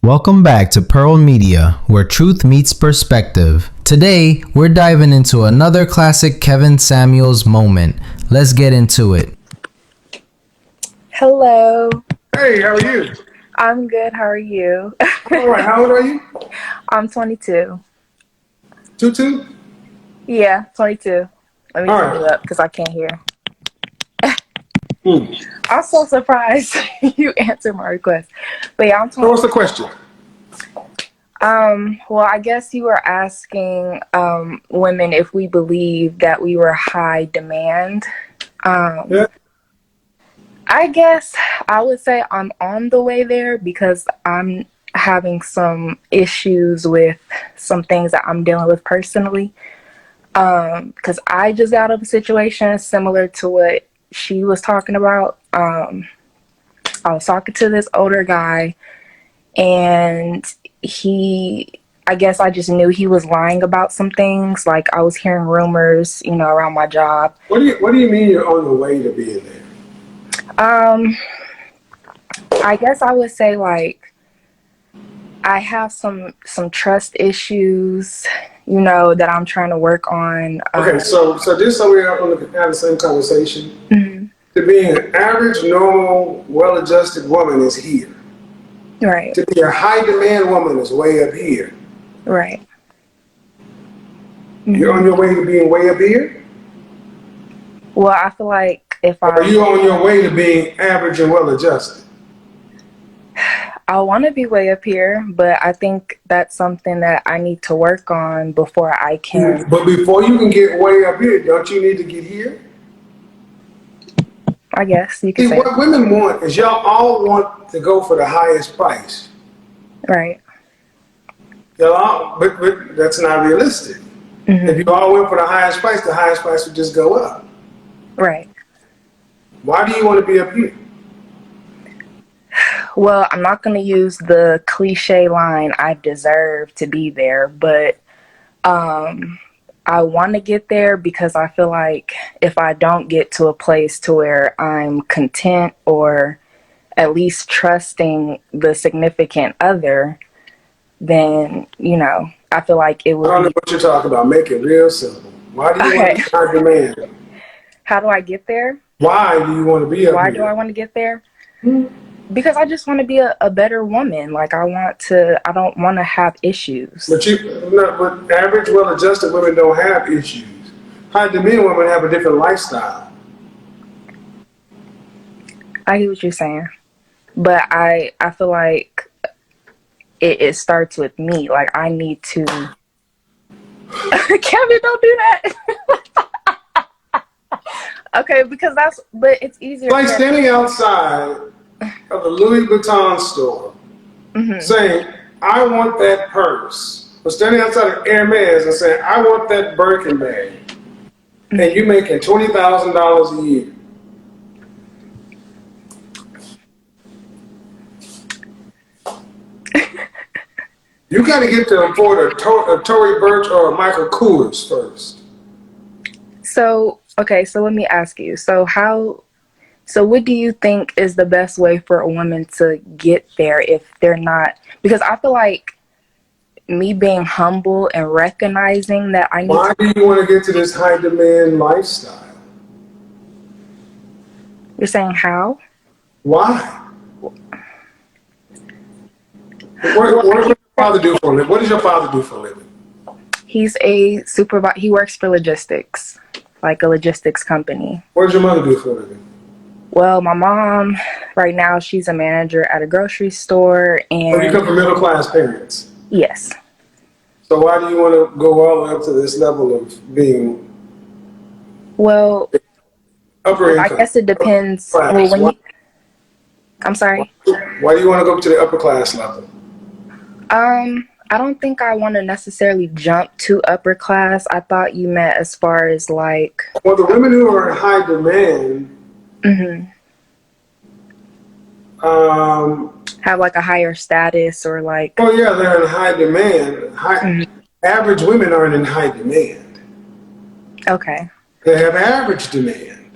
Welcome back to Pearl Media, where truth meets perspective. Today, we're diving into another classic Kevin Samuels moment. Let's get into it. Hello. Hey, how are you? I'm good. How are you? All right, how old are you? I'm 22. 22? Yeah, 22. Let me All turn you right. up because I can't hear. Hmm. I'm so surprised you answered my request. But yeah, I'm So what's 22. the question? Well, I guess you were asking women if we believe that we were high demand. Yeah. I guess I would say I'm on the way there because I'm having some issues with some things that I'm dealing with personally. Because I just got out of a situation similar to what she was talking about. I was talking to this older guy, and I guess I just knew he was lying about some things. Like I was hearing rumors, around my job. What do you mean you're on the way to being there? Um, I guess I would say like I have some trust issues, that I'm trying to work on. Okay, so just so we're on have the same conversation, Mhm. to being an average, normal, well-adjusted woman is here. Right, To be a high-demand woman is way up here. right. You're hmm on your way to being way up here? Well, I feel like if Or are you on your way to being average and well-adjusted? I want to be way up here, but I think that's something that I need to work on before I can. But before you can get way up here, don't you need to get here? I guess you could See, say what women want is y'all all want to go for the highest price. that. Right. Y'all all, but that's not realistic. If hmm you all went for the highest price would just go up. Right. Why do you want to be up here? Well, I'm not going to use the cliche line, I deserve to be there, but um, I want to get there because I feel like if I don't get to a place to where I'm content or at least trusting the significant other, then, I feel like it I would don't know be what you're talking about. Make it real simple. Why do you want okay. to be high demand? How do I get there? Why do you want to be up Why do I here? want to get there? Because I just want to be a better woman. Like I don't want to have issues. But average, well-adjusted women don't have issues. High demand women have a different lifestyle. I get what you're saying. But I feel like it starts with me. Like I need to Kevin, don't do that. Okay, because but it's easier It's like said. standing outside of the Louis Vuitton store hmm saying, I want that purse. Or standing outside of Hermes and saying, I want that Birkin bag. And you're making $20,000 a year. You got to get to afford a Tory Burch or a Michael Kors first. So, okay, so let me ask you. So what do you think is the best way for a woman to get there if they're not, because I feel like me being humble and recognizing that I need Why to. do you want to get to this high demand lifestyle? You're saying how? Why? Well, What does your father do for a living? What does your father do for a living? he's a supervisor. He works for logistics, like a logistics company. What does your mother do for a living? Well, my mom, right now, she's a manager at a grocery store, So you and come from middle class parents. yes. So why do you want to go all the way up to this level of being Well, upper I income, guess it upper depends. Well, class? when you, I'm sorry. Why do you want to go up to the upper class level? I don't think I want to necessarily jump to upper class. I thought you meant as far as like, Well, the women who are in high demand hmm um, have like a higher status or like, oh yeah, they're in high demand. mhm. Average women aren't in high demand. Okay. They have average demand.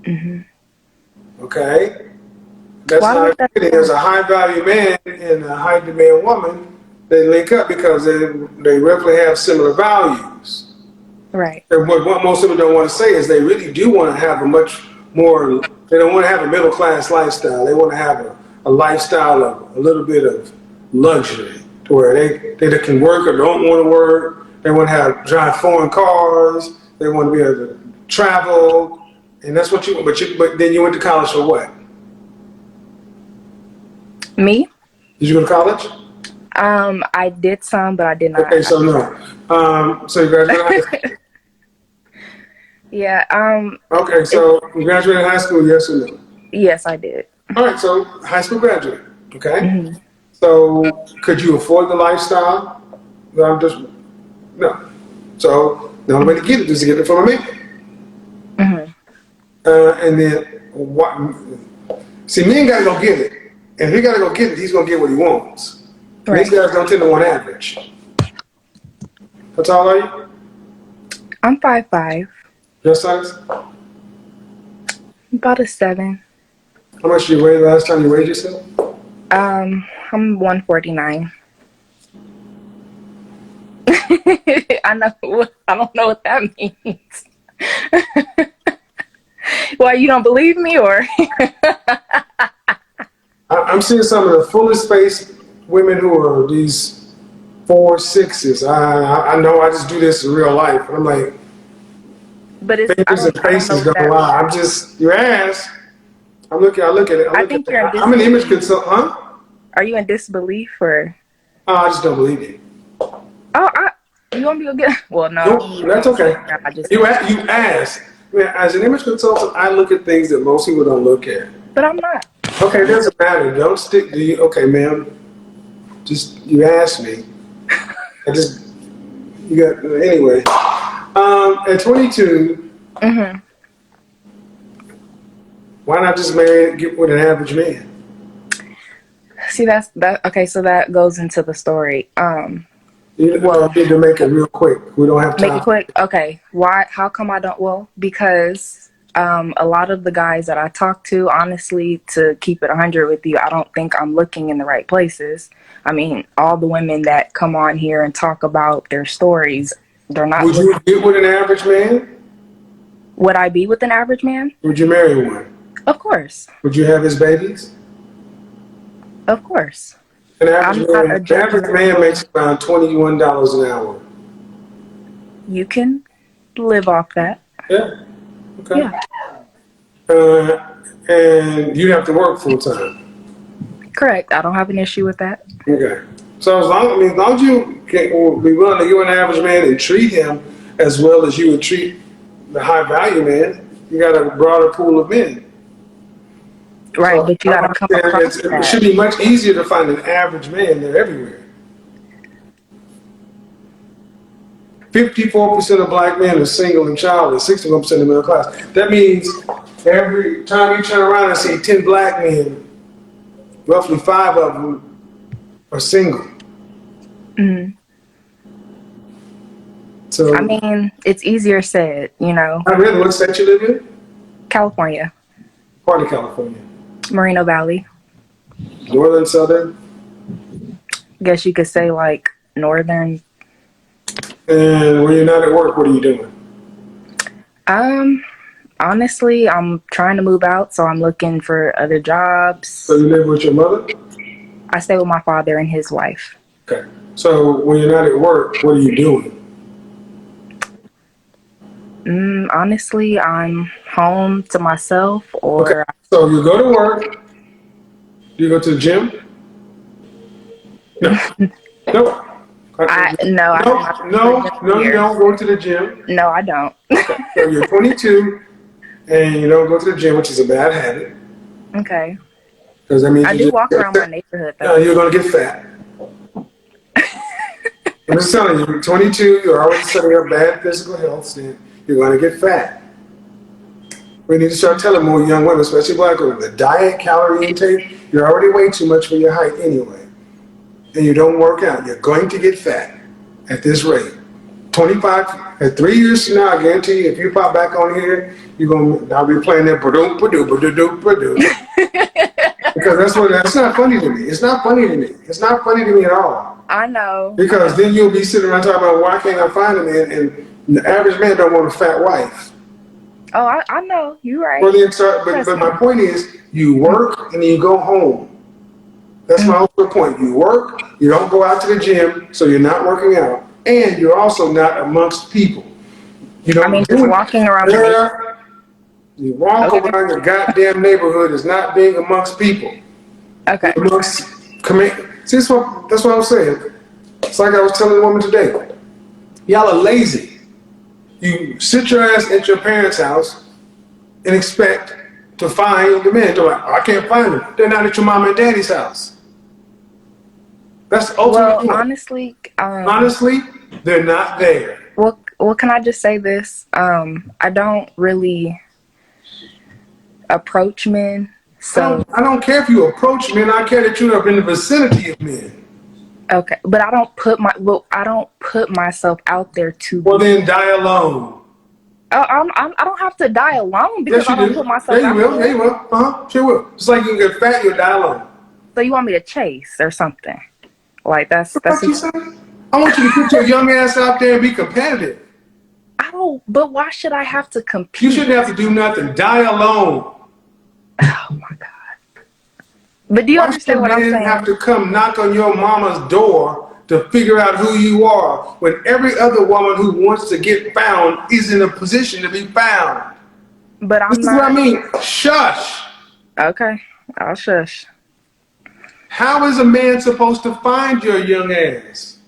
hmm Okay, That's Why how would that it is. A high value man and a high demand woman, they link up because they roughly have similar values. right? And what most people don't want to say is they really do want to have a much more, they don't want to have a middle class lifestyle. They want to have a lifestyle of a little bit of luxury to where they can work or don't want to work. They want to drive foreign cars. They want to be able to travel. And that's what but then you went to college for what? Me? Did you go to college? I did some, but I did not. Okay, so no. So you graduated high school? Yeah. Okay, so you graduated high school, yes or no? Yes, I did. All right, so high school graduate, okay? Mm-hmm. So could you afford the lifestyle? No, no. So the only way to get it is to get it from a man. Mm-hmm. And then what? See, men gotta go get it, and if he gotta go get it, he's gonna get what he wants. Right. These guys don't tend to want average. How tall are you? I'm 5'5". Your size? About a 7. How much did you weigh last time you weighed yourself? I'm 149. I don't know what that means. Why, you don't believe me, or? I'm seeing some of the fullest faced women who are these 4'6". I know I just do this in real life. I'm like, But it's fingers and faces don't lie. I'm just, you ask. I look at it. I think you're in I'm an image consultant, huh? Are you in disbelief, or? Oh, I just don't believe you. Oh, you want me to get? Well, no. Nope, that's okay. You ask. Man, as an image consultant, I look at things that most people don't look at. But I'm not. Okay, it doesn't matter. Don't stick to you. Okay, ma'am. Just, you asked me. Anyway. At 22, Mm-hmm. why not just get with an average man? See, okay, so that goes into the story. You need to make it real quick. We don't have time. Make it quick. Okay. Why? How come I don't? Well, because a lot of the guys that I talk to, honestly, to keep it 100 with you, I don't think I'm looking in the right places. I mean, all the women that come on here and talk about their stories, they're not. Would you get with an average man? Would I be with an average man? Would you marry one? Of course. Would you have his babies? Of course. An average man makes around $21 an hour. You can live off that. Yeah. Okay. Yeah. And you'd have to work full time. Correct. I don't have an issue with that. Okay. So as long as you can be willing to give an average man and treat him as well as you would treat the high value man, you got a broader pool of men. Right, So but you got to come across that. It should be much easier to find an average man. They're everywhere. 54% of black men are single and childless, 61% of middle class. That means every time you turn around and see 10 black men, roughly 5 of them are single. Mm-hmm. So, I mean, it's easier said, what state you live in? California. Part of California. Moreno Valley. Northern, southern? Guess you could say like northern. And when you're not at work, what are you doing? Honestly, I'm trying to move out, so I'm looking for other jobs. So you live with your mother? I stay with my father and his wife. Okay. So when you're not at work, what are you doing? Honestly, I'm home to myself, or okay. So you go to work. Do you go to the gym? No. No. No, you don't go to the gym. No, I don't. Okay. So you're 22 and you don't go to the gym, which is a bad habit. Okay. Because that means I do walk around my neighborhood, though. You're going to get fat. I'm just telling you, you're 22, you're already setting up bad physical health, so you're going to get fat. We need to start telling more young women, especially black women, the diet, calorie intake, you're already way too much for your height anyway. And you don't work out, you're going to get fat at this rate. 3 years from now, I guarantee you, if you pop back on here, I'll be playing that Purdue. Because that's not funny to me. It's not funny to me. It's not funny to me at all. I know. Because then you'll be sitting around talking about why can't I find a man, and the average man don't want a fat wife. Oh, I know. You're right. But my point is, you work and then you go home. That's my whole point. You work, you don't go out to the gym, so you're not working out, and you're also not amongst people. You don't. I mean, just walking around. You walk around your goddamn neighborhood is not being amongst people. Okay. See, that's what I'm saying. It's like I was telling a woman today. Y'all are lazy. You sit your ass at your parents' house and expect to find the men. They're like, I can't find them. They're not at your mom and daddy's house. That's the ultimate. Well, honestly, they're not there. Well, can I just say this? I don't really approach men. So I don't care if you approach men. I care that you're in the vicinity of men. Okay, but I don't put myself out there to. Well, then die alone. I don't have to die alone because I don't put myself out there. Yeah, you will. Sure will. Just like you can get fat, you'll die alone. So you want me to chase or something? Like that's. I want you to put your young ass out there and be competitive. But why should I have to compete? You shouldn't have to do nothing. Die alone. Oh my God. But do you understand what I'm saying? You have to come knock on your mama's door to figure out who you are when every other woman who wants to get found is in a position to be found. But This is what I mean. Shush. Okay, I'll shush. How is a man supposed to find your young ass?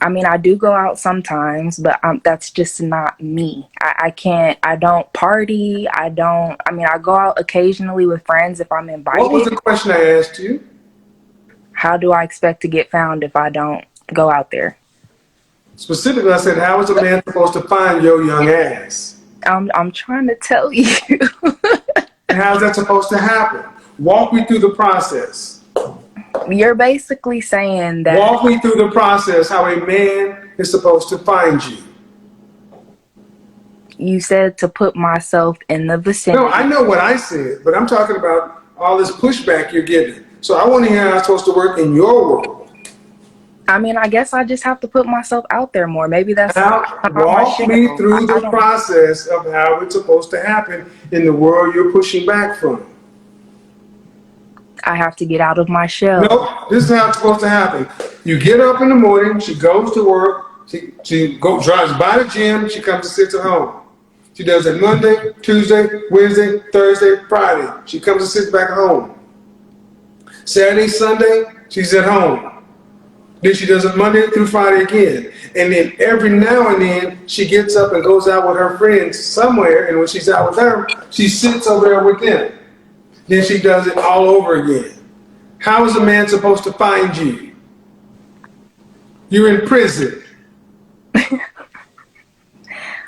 I mean, I do go out sometimes, but that's just not me. I don't party. I go out occasionally with friends if I'm invited. What was the question I asked you? How do I expect to get found if I don't go out there? Specifically, I said, how is a man supposed to find your young ass? I'm trying to tell you. And how's that supposed to happen? Walk me through the process. You're basically saying that. Walk me through the process how a man is supposed to find you. You said to put myself in the vicinity. No, I know what I said, but I'm talking about all this pushback you're getting. So I want to hear how it's supposed to work in your world. I mean, I guess I just have to put myself out there more. Maybe that's walk me through the process of how it's supposed to happen in the world you're pushing back from. I have to get out of my shell. No, this is how it's supposed to happen. You get up in the morning, she goes to work, she drives by the gym, she comes and sits at home. She does it Monday, Tuesday, Wednesday, Thursday, Friday. She comes and sits back at home. Saturday, Sunday, she's at home. Then she does it Monday through Friday again. And then every now and then, she gets up and goes out with her friends somewhere, and when she's out with them, she sits over there with them. Then she does it all over again. How is a man supposed to find you? You're in prison. This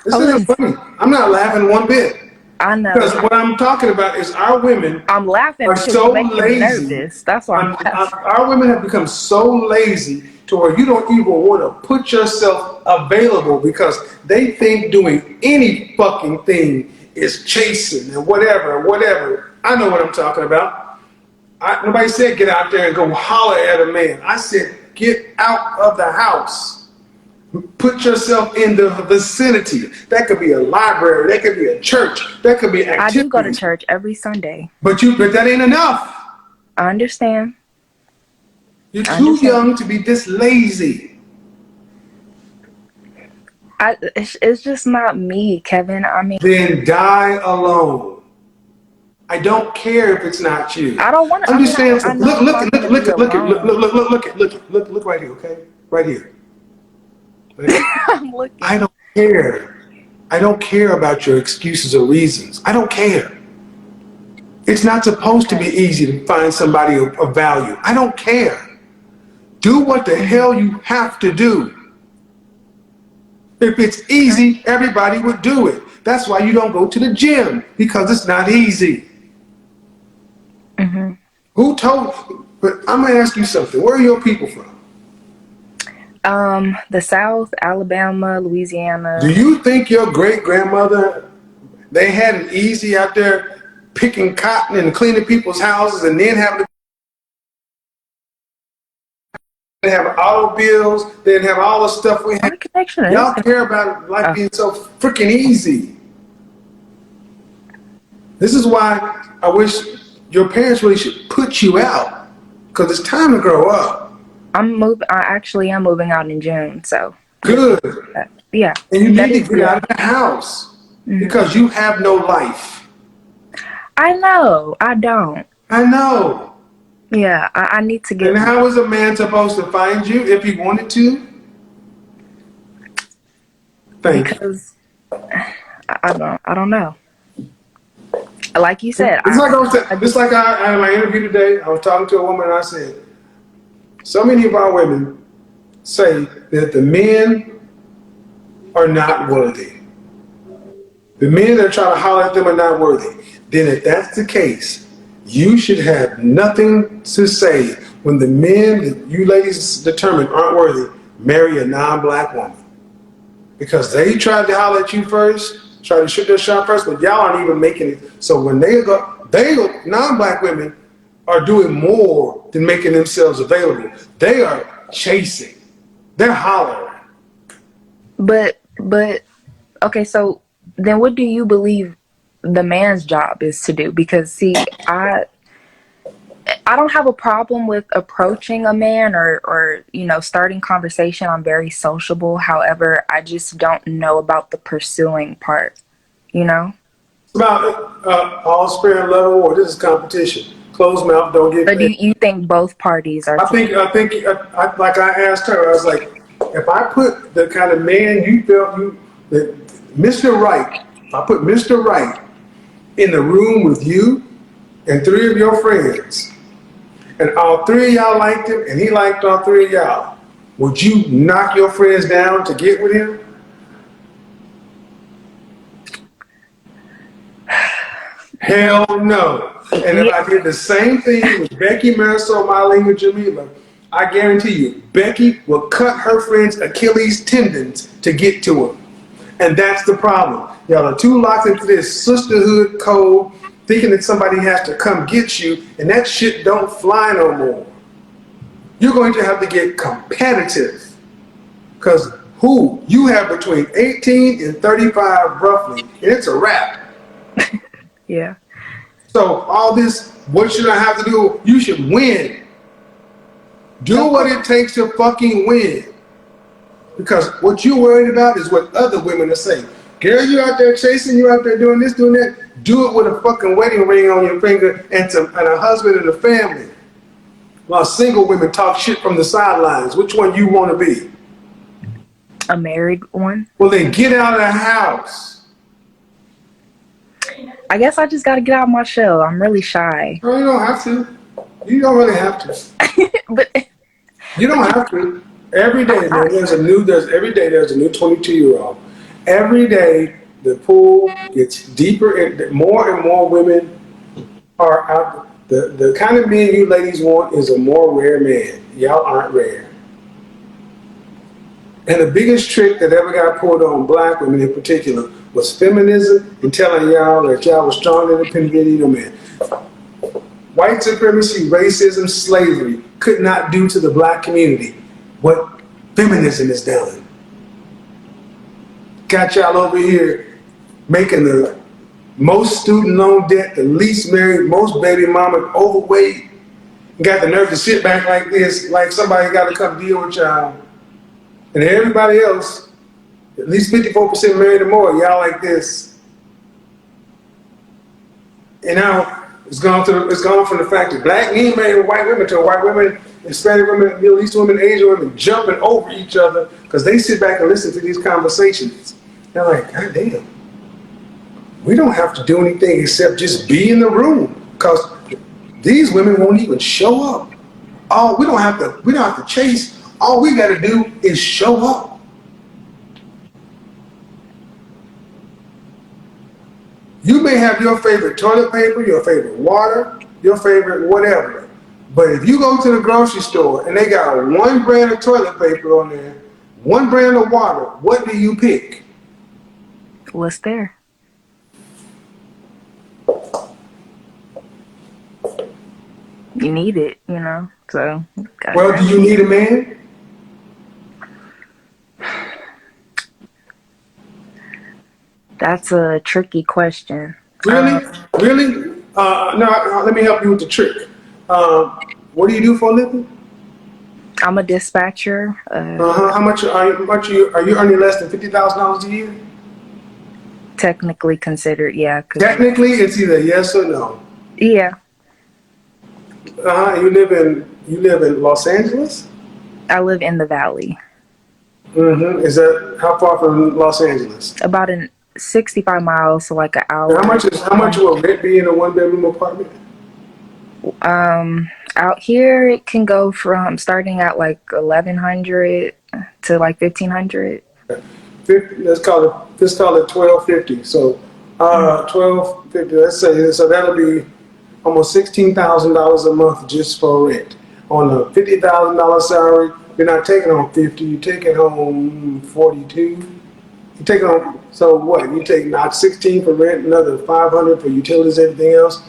isn't funny. I'm not laughing one bit. I know. Because what I'm talking about is our women I'm laughing are so lazy. Nervous. That's why I'm laughing. Our women have become so lazy to where you don't even want to put yourself available because they think doing any fucking thing is chasing and whatever. I know what I'm talking about. Nobody said get out there and go holler at a man. I said get out of the house. Put yourself in the vicinity. That could be a library. That could be a church. That could be activities. I do go to church every Sunday. But that ain't enough. I understand. You're too young to be this lazy. It's just not me, Kevin. I mean, then die alone. I don't care if it's not you. I don't want to understand. Look right here, okay? Right here. I'm looking. I don't care. I don't care about your excuses or reasons. I don't care. It's not supposed to be easy to find somebody of value. I don't care. Do what the hell you have to do. If it's easy, everybody would do it. That's why you don't go to the gym, because it's not easy. Mm-hmm. Who told? But I'm going to ask you something. Where are your people from? The South, Alabama, Louisiana. Do you think your great-grandmother they had it easy out there picking cotton and cleaning people's houses, and then having to have automobiles, they didn't have all the stuff we have. What connection is Y'all this? care about life being so freaking easy. This is why I wish your parents really should put you out, because it's time to grow up. I actually am moving out in June, so. Good. Yeah. And you need to get out of the house because you have no life. I know. I don't. I know. Yeah, I need to get. And how is a man supposed to find you if he wanted to? Because I don't know. Like you said, it's like I in my interview today, I was talking to a woman and I said, so many of our women say that the men are not worthy. The men that try to holler at them are not worthy. Then if that's the case, you should have nothing to say when the men that you ladies determine aren't worthy marry a non-black woman. Because they tried to holler at you first, try to shoot their shot first, but y'all aren't even making it. So when they non-black women are doing more than making themselves available. They are chasing. They're hollering. But okay, so then what do you believe the man's job is to do? Because see, I don't have a problem with approaching a man or starting conversation. I'm very sociable. However, I just don't know about the pursuing part, It's about all spirit and level, or this is competition. Closed mouth, don't get But do you think both parties are? I think like I asked her, I was like, if I put the kind of man you felt Mr. Right, if I put Mr. Right in the room with you and three of your friends, and all three of y'all liked him, and he liked all three of y'all, would you knock your friends down to get with him? Hell no. And if I did the same thing with Becky, Marisol, Marlene, and Jamila, I guarantee you, Becky will cut her friend's Achilles tendons to get to him. And that's the problem. Y'all are too locked into this sisterhood code, thinking that somebody has to come get you, and that shit don't fly no more. You're going to have to get competitive. Because you have between 18 and 35 roughly, and it's a wrap. Yeah. So all this, what should I have to do? You should win. Do what it takes to fucking win. Because what you're worried about is what other women are saying. Girl, you out there chasing, you out there doing this, doing that. Do it with a fucking wedding ring on your finger and a husband and a family. While single women talk shit from the sidelines. Which one you want to be? A married one? Well, then get out of the house. I guess I just got to get out of my shell. I'm really shy. No, you don't have to. You don't really have to. But you don't have to. Every day, man, there's a new 22-year-old. Every day, the pool gets deeper and more women are out. The kind of men you ladies want is a more rare man. Y'all aren't rare. And the biggest trick that ever got pulled on black women in particular was feminism and telling y'all that y'all was strong, independent, no man. White supremacy, racism, slavery could not do to the black community what feminism has done. Got y'all over here making the most student loan debt, the least married, most baby mama, overweight, got the nerve to sit back like this, like somebody got to come deal with y'all. And everybody else, at least 54% married or more, y'all like this. And now it's gone from the fact that black men married with white women to white women, Hispanic women, Middle East women, Asian women jumping over each other because they sit back and listen to these conversations. They're like, God damn, we don't have to do anything except just be in the room because these women won't even show up. We don't have to chase. All we got to do is show up. You may have your favorite toilet paper, your favorite water, your favorite whatever. But if you go to the grocery store and they got one brand of toilet paper on there, one brand of water, what do you pick? What's there? you need it, so gotta Well, do have you it. need a man? That's a tricky question. Really? Really? No, let me help you with the trick. What do you do for a living? I'm a dispatcher. How much are you earning less than $50,000 a year? Technically considered, yeah, because Technically, it's either yes or no. yeah, You live in Los Angeles? I live in the valley. Is that how far from Los Angeles? About 65 miles, so like an And how hour much is how much 20. will rent be in a one bedroom apartment? Out here it can go from starting at like 1100 to like 1500. 50, let's call it 1250. So 1250. Let's say so that'll be almost $16,000 a month just for rent. On a $50,000 salary, you're not taking home 50. You're taking home 42. You take on so what? You take not 16 for rent, another 500 for utilities, everything else.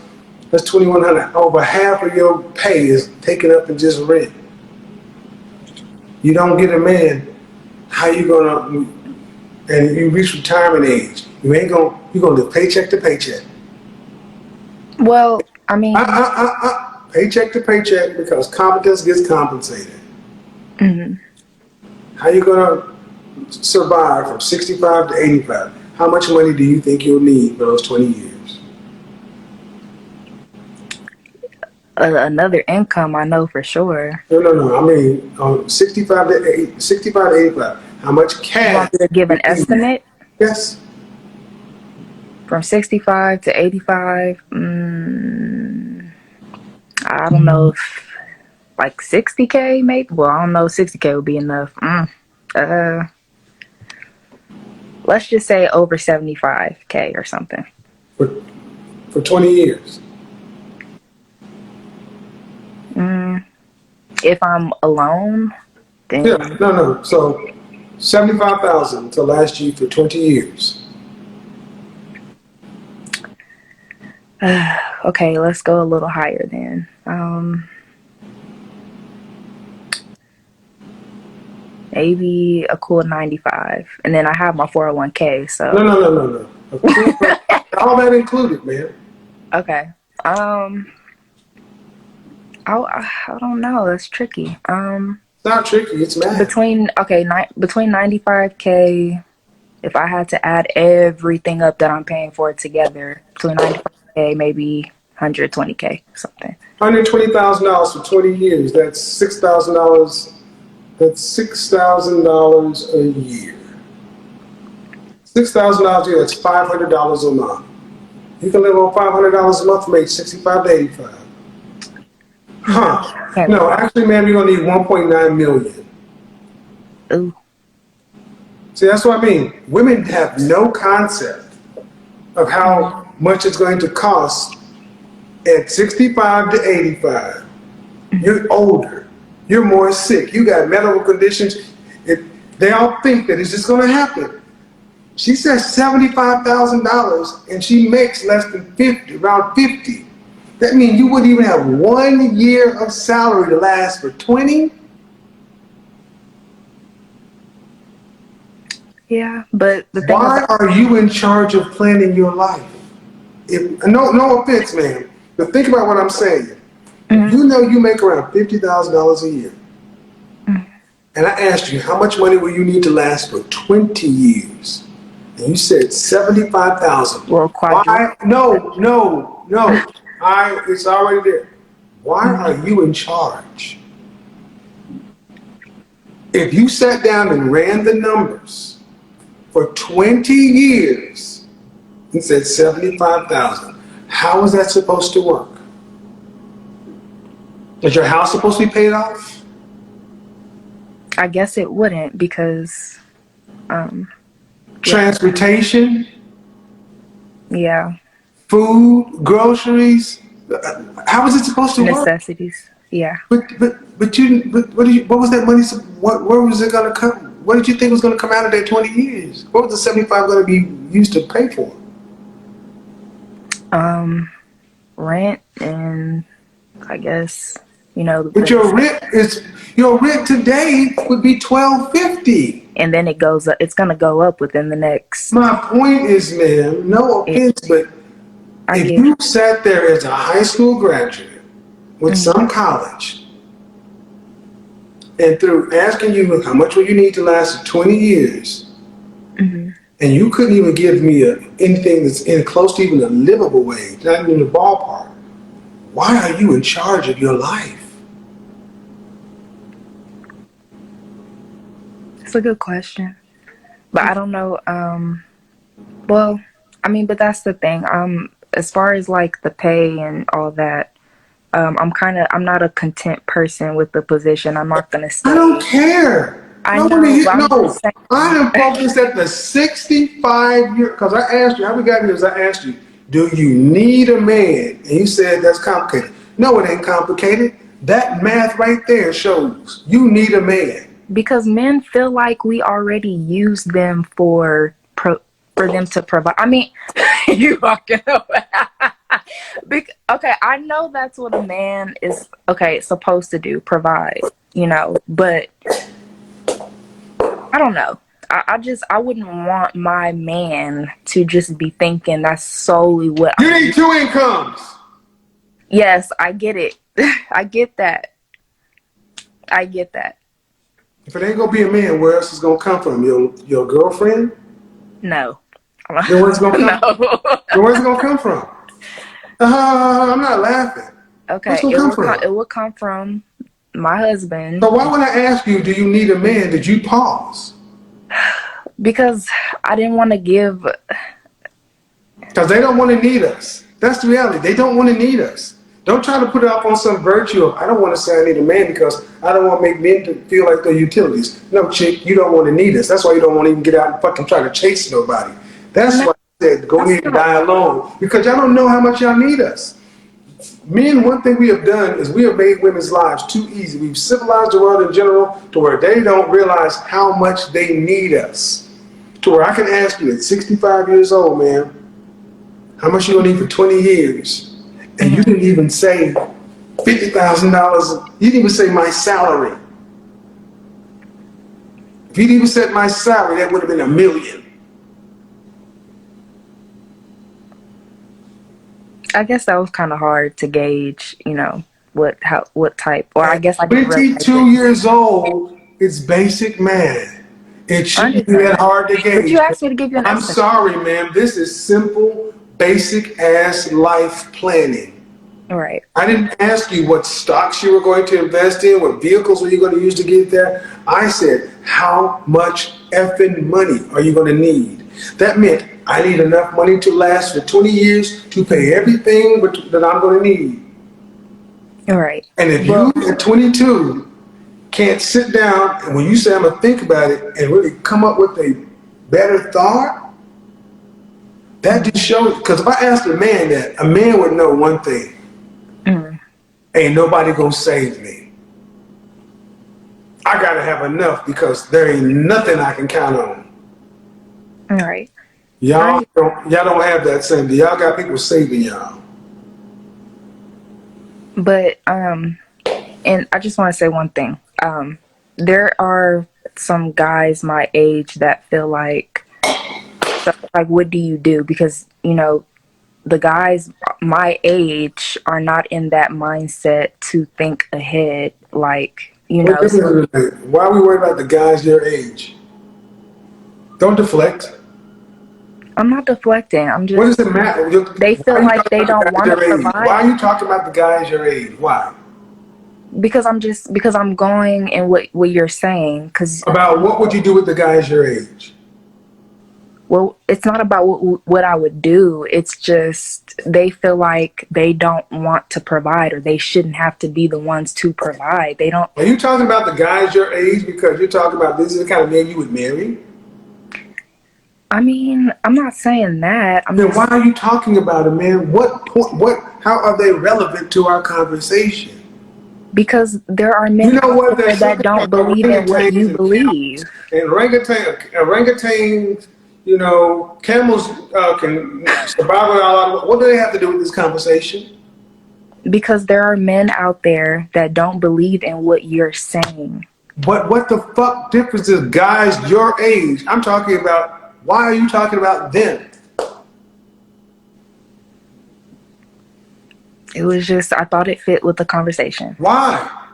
That's 2,100. Over half of your pay is taken up in just rent. You don't get a man. How you gonna? And you reach retirement age. You gonna live paycheck to paycheck. Well, I mean, Paycheck to paycheck because competence gets compensated. mhm. How you gonna survive from 65 to 85? How much money do you think you'll need for those 20 years? Another income, I know for sure. No. I mean, 65 to 85. How much You cash want me to give do an you need? estimate Yes. from 65 to 85? I don't know if like 60K maybe. Well, I don't know if 60K would be enough. Uh, let's just say over 75K or something. For, for 20 years. If I'm alone, Yeah, then no. So 75,000 to last you for 20 years. okay, let's go a little higher then. Maybe a cool 95, and then I have my 401k. No, So no, no, no, no. All that included, man. okay. I don't know. That's tricky. It's not tricky. It's math. Between 95K. If I had to add everything up that I'm paying for together, between 95K, maybe 120K, something. $120,000 for 20 years. That's $6,000. That's $6,000 a year. $6,000 a year. That's $500 a month. You can live on $500 a month from age 65 to 85. No, Huh? can't do No, that. actually, ma'am, you're gonna need 1.9 million. Ooh, See, that's what I mean. Women have no concept of how much it's going to cost at 65 to 85. You're older. You're more sick. You got medical conditions. They all think that it's just going to happen. She says $75,000 and she makes less than 50, around 50. That means you wouldn't even have 1 year of salary to last for 20. yeah, but the thing Why about are you in charge of planning your life? No offense, ma'am, but think about what I'm saying. If mm, you know you make around $50,000 a year, and I asked you how much money will you need to last for 20 years, and you said 75,000. well, quadruple. Why? No. It's already there. Why are you in charge? If you sat down and ran the numbers for 20 years and said 75,000, how is that supposed to work? Is your house supposed to be paid off? I guess it wouldn't because, um, yeah, Transportation, yeah, food, groceries. How is it supposed to work? necessities. Yeah. What was that money? Where was it going to come? What did you think was going to come out of that 20 years? What was the 75 going to be used to pay for? Um, rent and I guess, you know, But your rent today would be $12.50. and then it goes up. It's gonna go up within the next. My point is, ma'am, no Yeah, offense, but I if get. you sat there as a high school graduate with some college and through asking you how much would you need to last 20 years, and you couldn't even give me anything that's in close to even a livable wage, not even in the ballpark, why are you in charge of your life? It's a good question, but I don't know. Well, I mean, but that's the thing. As far as like the pay and all that, I'm not a content person with the position. I'm not gonna I stay. don't care. I No, know, but I'm no. just saying. I am focused at the 65-year, because I asked you, how we got here is I asked you, do you need a man? And you said that's complicated. No, it ain't complicated. That math right there shows you need a man. Because men feel like we already use them for them to provide. I mean, you walking away. Okay, I know that's what a man is supposed to do, provide, but I don't know. I wouldn't want my man to just be thinking that's solely what you need two incomes. Yes, I get it. I get that. I get that. If it ain't gonna be a man, where else is gonna come from? Your girlfriend? No. Then where's it gonna come? No. Then where's it gonna come from? I'm not laughing. Okay, it will come from my husband. So why when I ask you, do you need a man, did you pause? Because I didn't want to give. Because they don't want to need us. That's the reality. They don't want to need us. Don't try to put it up on some virtue of, I don't want to say I need a man because I don't want to make men to feel like they're utilities. No, chick, you don't want to need us. That's why you don't want to even get out and fucking try to chase nobody. That's why I said go ahead and die alone. Because y'all don't know how much y'all need us. Men, one thing we have done is we have made women's lives too easy. We've civilized the world in general to where they don't realize how much they need us. To where I can ask you at 65 years old, man, how much you gonna need for 20 years? And you didn't even say $50,000. You didn't even say my salary. If you didn't even said my salary, that would have been $1 million. I guess that was kind of hard to gauge, what type, or I guess I didn't 22 years old, it's basic math. It shouldn't be that hard to gauge. But you asked me to give you an I'm estimate. sorry, ma'am. This is simple, basic ass life planning. Right. I didn't ask you what stocks you were going to invest in, what vehicles were you going to use to get there. I said, how much effing money are you going to need? That meant I need enough money to last for 20 years to pay everything that I'm going to need. All right. And if you at 22 can't sit down and when you say I'm going to think about it and really come up with a better thought, that just shows, because if I asked a man that, a man would know one thing. Ain't nobody gonna save me. I gotta have enough because there ain't nothing I can count on. All right. Y'all don't have that same. Y'all got people saving y'all. But and I just want to say one thing. There are some guys my age that feel like what do you do? Because the guys my age are not in that mindset to think ahead. Like, Why are we worried about the guys your age? Don't deflect. I'm not deflecting. I'm just. What does it matter? They feel like they don't want to provide. Why are you talking about the guys your age? Why? Because I'm going in what you're saying. About what would you do with the guys your age? Well, it's not about what I would do. It's just they feel like they don't want to provide, or they shouldn't have to be the ones to provide. They don't. Are you talking about the guys your age because you're talking about this is the kind of man you would marry? I mean, I'm not saying that. Then why are you talking about it, man? How are they relevant to our conversation? Because there are men that don't believe in what you believe. And orangutans, camels can survive without. What do they have to do with this conversation? Because there are men out there that don't believe in what you're saying. But what the fuck difference is guys your age? I'm talking about, why are you talking about them? It was just, I thought it fit with the conversation. Why?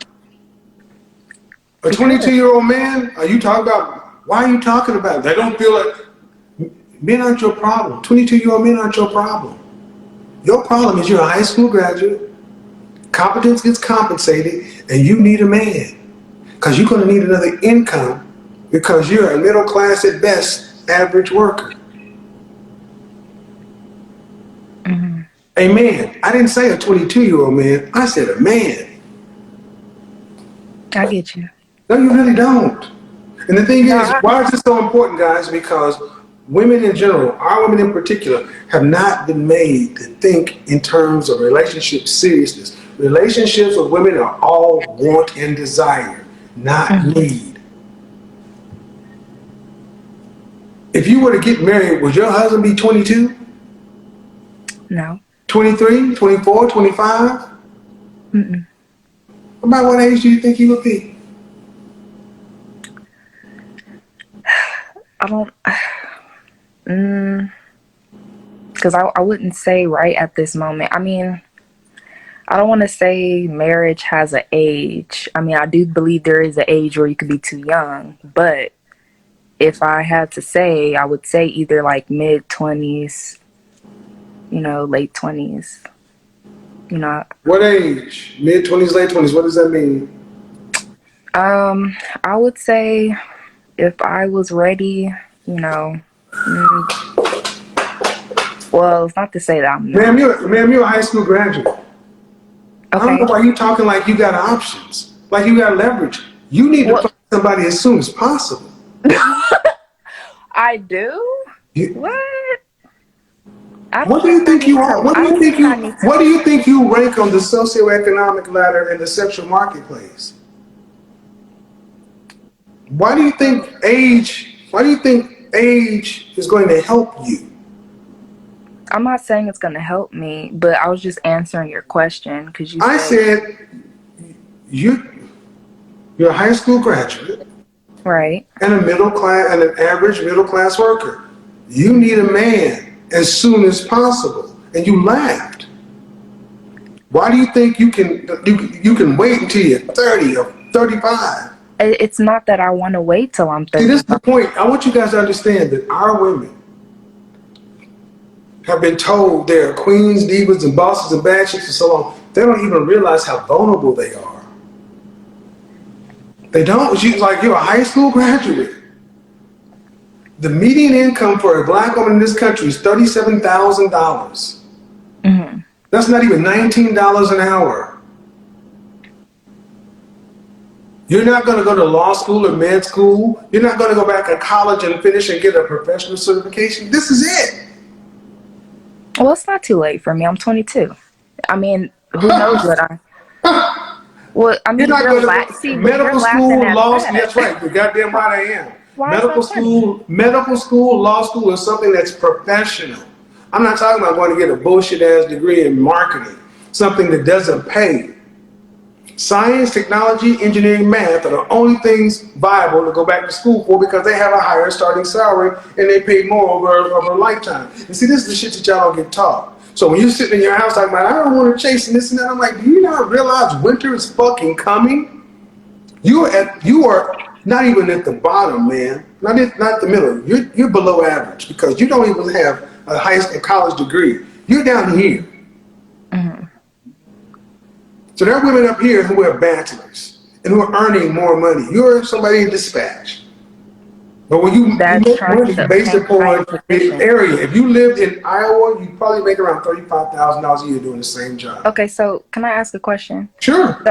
A 22-year-old man? Are you talking about, why are you talking about it? They don't feel like, men aren't your problem. 22-year-old men aren't your problem. Your problem is you're a high school graduate, competence gets compensated, and you need a man. Because you're going to need another income because you're a middle class at best average worker. Mm-hmm. A man. I didn't say a 22-year-old man. I said a man. I get you. No, you really don't. And the thing is, why is this so important, guys? Because women in general, our women in particular, have not been made to think in terms of relationship seriousness. Relationships with women are all want and desire, not need. If you were to get married, would your husband be 22? No. 23, 24, 25? Mm-mm. About what age do you think he would be? I don't... Because I wouldn't say right at this moment. I mean, I don't want to say marriage has an age. I mean, I do believe there is an age where you could be too young. But if I had to say, I would say either like mid-20s, late 20s. What age? Mid-20s, late 20s. What does that mean? I would say if I was ready, well, it's not to say that I'm not. Ma'am, you're a high school graduate. Okay. I don't know why you talking like you got options, like you got leverage. You need to find somebody as soon as possible. I do? What? What do you think you are? What do you think you rank on the socioeconomic ladder in the sexual marketplace? Why do you think age is going to help you? I'm not saying it's going to help me, but I was just answering your question because I said you're a high school graduate, right, and an average middle class worker. You need a man as soon as possible, and you laughed. Why do you think you can wait until you're 30 or 35? It's not that I want to wait till I'm 30. See, this is the point. I want you guys to understand that our women have been told they're queens, divas, and bosses and bad chicks for so long, they don't even realize how vulnerable they are. They don't. You're a high school graduate. The median income for a black woman in this country is $37,000. Mm-hmm. That's not even $19 an hour. You're not going to go to law school or med school. You're not going to go back to college and finish and get a professional certification. This is it. Well, it's not too late for me. I'm 22. I mean, who knows what I... Well, I mean, you're not going to medical school, law school. That's right. You're goddamn right I am. Medical school, law school is something that's professional. I'm not talking about going to get a bullshit ass degree in marketing, something that doesn't pay. Science, technology, engineering, math are the only things viable to go back to school for because they have a higher starting salary and they pay more over a lifetime. And see, this is the shit that y'all don't get taught. So when you're sitting in your house talking about, I don't want to chase and this and that, I'm like, do you not realize winter is fucking coming? You are not even at the bottom, man. Not the middle. You're below average because you don't even have a college degree. You're down here. Mm-hmm. So there are women up here who have bachelors and who are earning more money. You're somebody in dispatch. But when you make money based upon the area, if you lived in Iowa, you'd probably make around $35,000 a year doing the same job. Okay, so can I ask a question? Sure.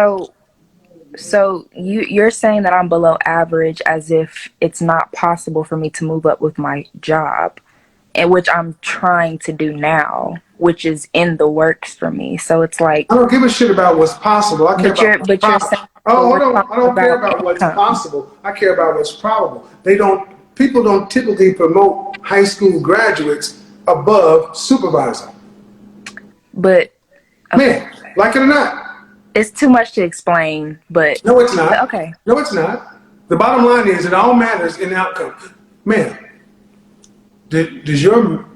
So you're saying that I'm below average as if it's not possible for me to move up with my job, and which I'm trying to do now, which is in the works for me. So it's like I don't give a shit about what's possible. I care about what's possible. Hold on. I don't care about what's possible. I care about what's probable. People don't typically promote high school graduates above supervisor. But man, Like it or not. It's too much to explain, but No, it's not. okay. No, it's not. The bottom line is it all matters in outcome. Man, does your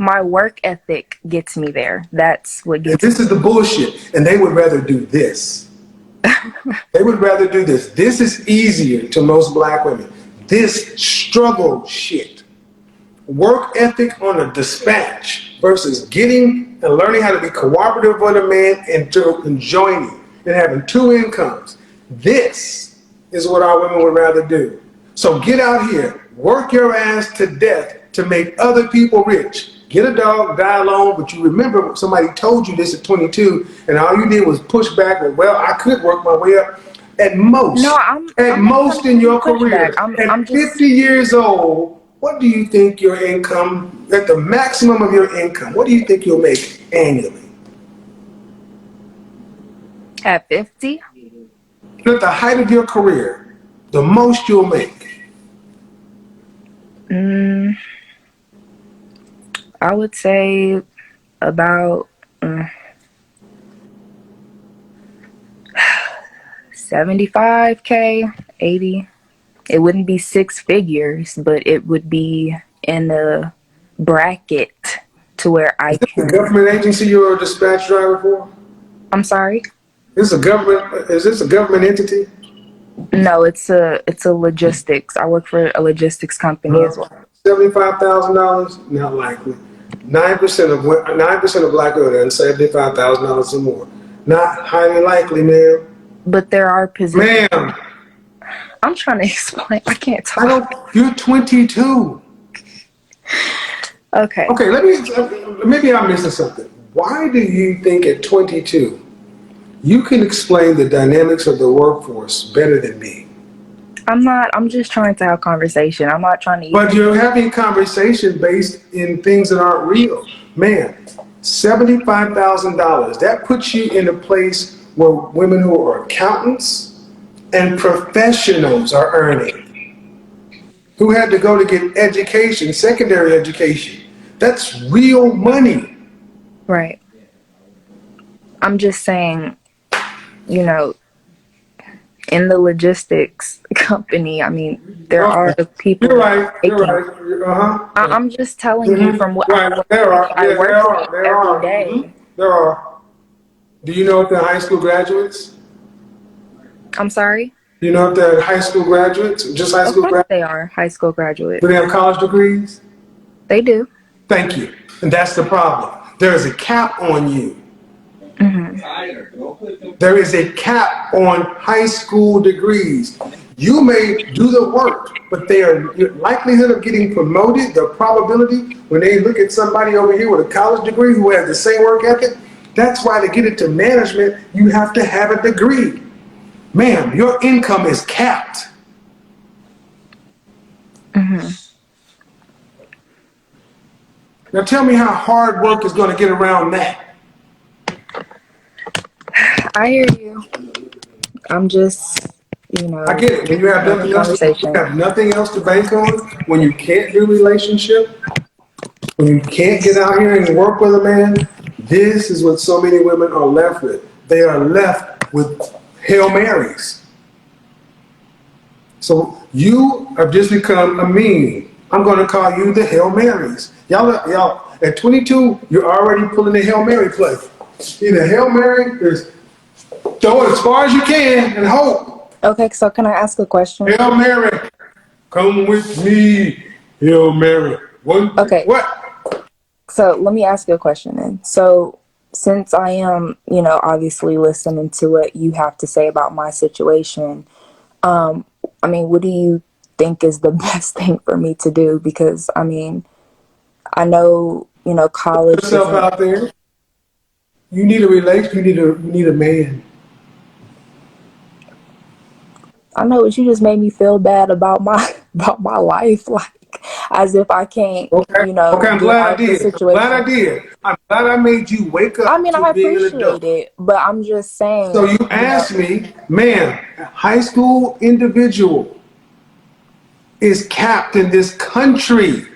My work ethic gets me there. That's what gets this is the bullshit, and they would rather do this. They would rather do this. This is easier to most black women. This struggle shit. Work ethic on a dispatch versus getting and learning how to be cooperative with a man and joining and having two incomes. This is what our women would rather do. So get out here, work your ass to death to make other people rich. Get a dog, die alone, but you remember somebody told you this at 22 and all you did was push back with, well, I could work my way up. At most, No, I'm most in your career, I'm at 50 years old, what do you think your income, at the maximum of your income, what do you think you'll make annually? At 50? At the height of your career, the most you'll make? I would say about 75K, 80. It wouldn't be six figures, but it would be in the bracket to where I can. The government agency you're a dispatch driver for? I'm sorry? Is this a government entity? No, it's a logistics. I work for a logistics company as well. $75,000? Not likely. 9% of black women earn $75,000 or more. Not highly likely, ma'am. But there are positions. Ma'am. I'm trying to explain. I can't talk. You're 22. Okay. Okay, maybe I'm missing something. Why do you think at 22 you can explain the dynamics of the workforce better than me? I'm just trying to have conversation. I'm not trying to. But you're having conversation based in things that aren't real. Man, $75,000. That puts you in a place where women who are accountants and professionals are earning, who had to go to get education, secondary education. That's real money. Right. I'm just saying, you know, in the logistics company, I mean, there are the people. You're right. You're right. Uh-huh. I'm just telling you from what I work every day. There are. Do you know if they're high school graduates? I'm sorry? Do you know if they're high school graduates? Just high school graduates? They are high school graduates. Do they have college degrees? They do. Thank you. And that's the problem. There is a cap on you. There is a cap on high school degrees. You may do the work, but their likelihood of getting promoted, the probability when they look at somebody over here with a college degree who has the same work ethic, that's why to get into management, you have to have a degree. Ma'am, your income is capped. Now tell me how hard work is going to get around that. I hear you. I'm just, I get it. When you have nothing else to bank on, when you can't do relationship, when you can't get out here and work with a man, this is what so many women are left with. They are left with Hail Marys. So you have just become a meme. I'm going to call you the Hail Marys. Y'all, at 22, you're already pulling the Hail Mary play. Either Hail Mary is throw it as far as you can and hope. Okay, so can I ask a question? Hail Mary, come with me. Hail Mary. Okay. What? So let me ask you a question then. So since I am, obviously listening to what you have to say about my situation, I mean, what do you think is the best thing for me to do? Because, I mean, I know, college. Put yourself out there. You need a relation. You need a man. I know, but you just made me feel bad about my life, like as if I can't. Okay, I'm glad I did. I'm glad I made you wake up. I mean, I being an appreciate adult. it, but I'm just saying. So you asked me, ma'am, a high school individual is capped in this country.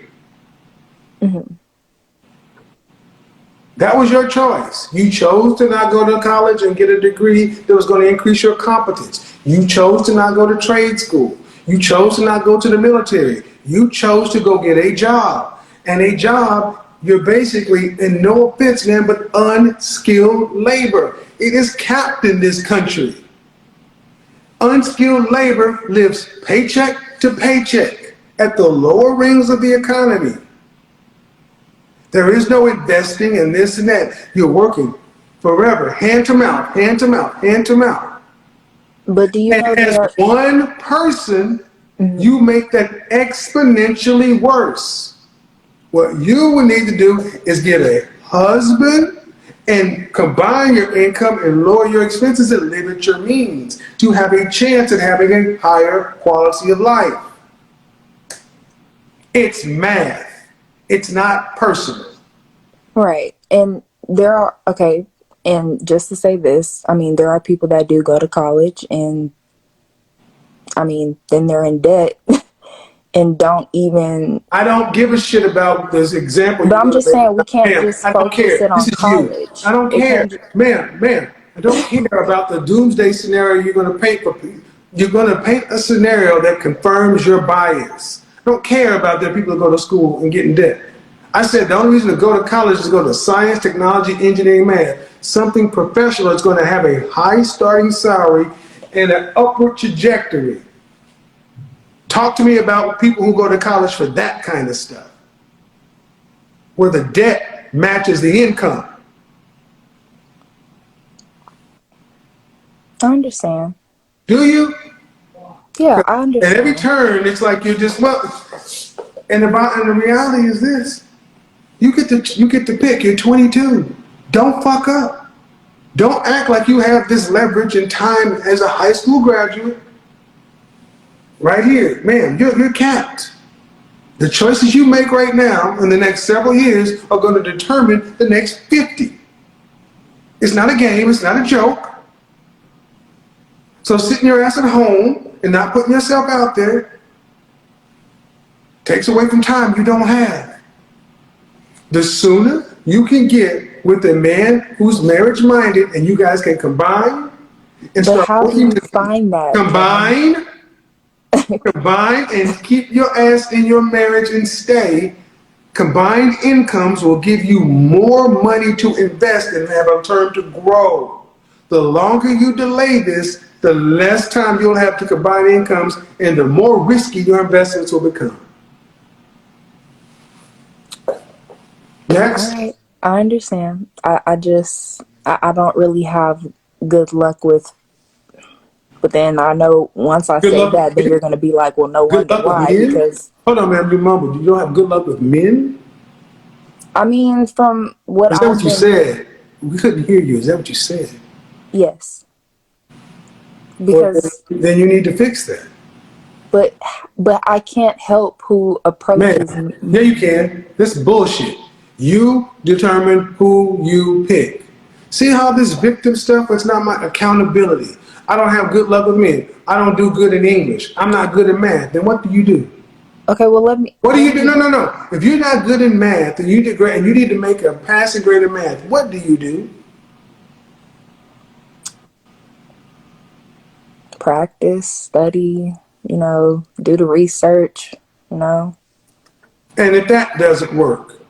That was your choice. You chose to not go to college and get a degree that was going to increase your competence. You chose to not go to trade school. You chose to not go to the military. You chose to go get a job. And a job, you're basically, in no offense, man, but unskilled labor. It is capped in this country. Unskilled labor lives paycheck to paycheck at the lower rings of the economy. There is no investing in this and that. You're working forever, hand to mouth, hand to mouth, hand to mouth. But do you And know as there? one person, you make that exponentially worse. What you would need to do is get a husband and combine your income and lower your expenses and live at your means to have a chance at having a higher quality of life. It's math. It's not personal. Right. And there are, okay, and just to say this, I mean, there are people that do go to college and, I mean, then they're in debt and don't even. I don't give a shit about this example. But I'm just saying we can't Ma'am, just I don't focus care. it This on is you. college. I don't It care. can't. Ma'am, I don't care about the doomsday scenario you're going to paint for people. You're going to paint a scenario that confirms your bias. I don't care about the people that go to school and get in debt. I said the only reason to go to college is to go to science, technology, engineering, math. Something professional that's going to have a high starting salary and an upward trajectory. Talk to me about people who go to college for that kind of stuff, where the debt matches the income. I understand. Do you? Yeah, I At every understand. turn, it's like you're just, well, and the reality is this: you get to pick. You're 22. Don't fuck up. Don't act like you have this leverage and time as a high school graduate. Right here, man, you're capped. The choices you make right now in the next several years are going to determine the next 50. It's not a game. It's not a joke. So sitting your ass at home and not putting yourself out there takes away from time you don't have. The sooner you can get with a man who's marriage-minded and you guys can combine and But start how do working you to find that, combine, combine and keep your ass in your marriage and stay. Combined incomes will give you more money to invest and have a turn to grow. The longer you delay this, the less time you'll have to combine incomes and the more risky your investments will become. Next. All right, I understand. I don't really have good luck with. But then I know once I Good say luck that, with then men? you're gonna be like, well, no Good wonder luck with why. men? Because Hold on, man, you mumbled. You don't have good luck with men? I mean, from what Is that I've what you been, said? We couldn't hear you. Is that what you said? yes, Well, because then you need to fix that. but I can't help who Man, approaches yeah, you can. This is bullshit. You determine who you pick. See how this victim stuff is not my accountability. I don't have good luck with men. I don't do good in English. I'm not good in math. Then what do you do? Okay, well What do you do? No. If you're not good in math and you did great and you need to make a passing grade in math, what do you do? practice, study, do the research, And if that doesn't work,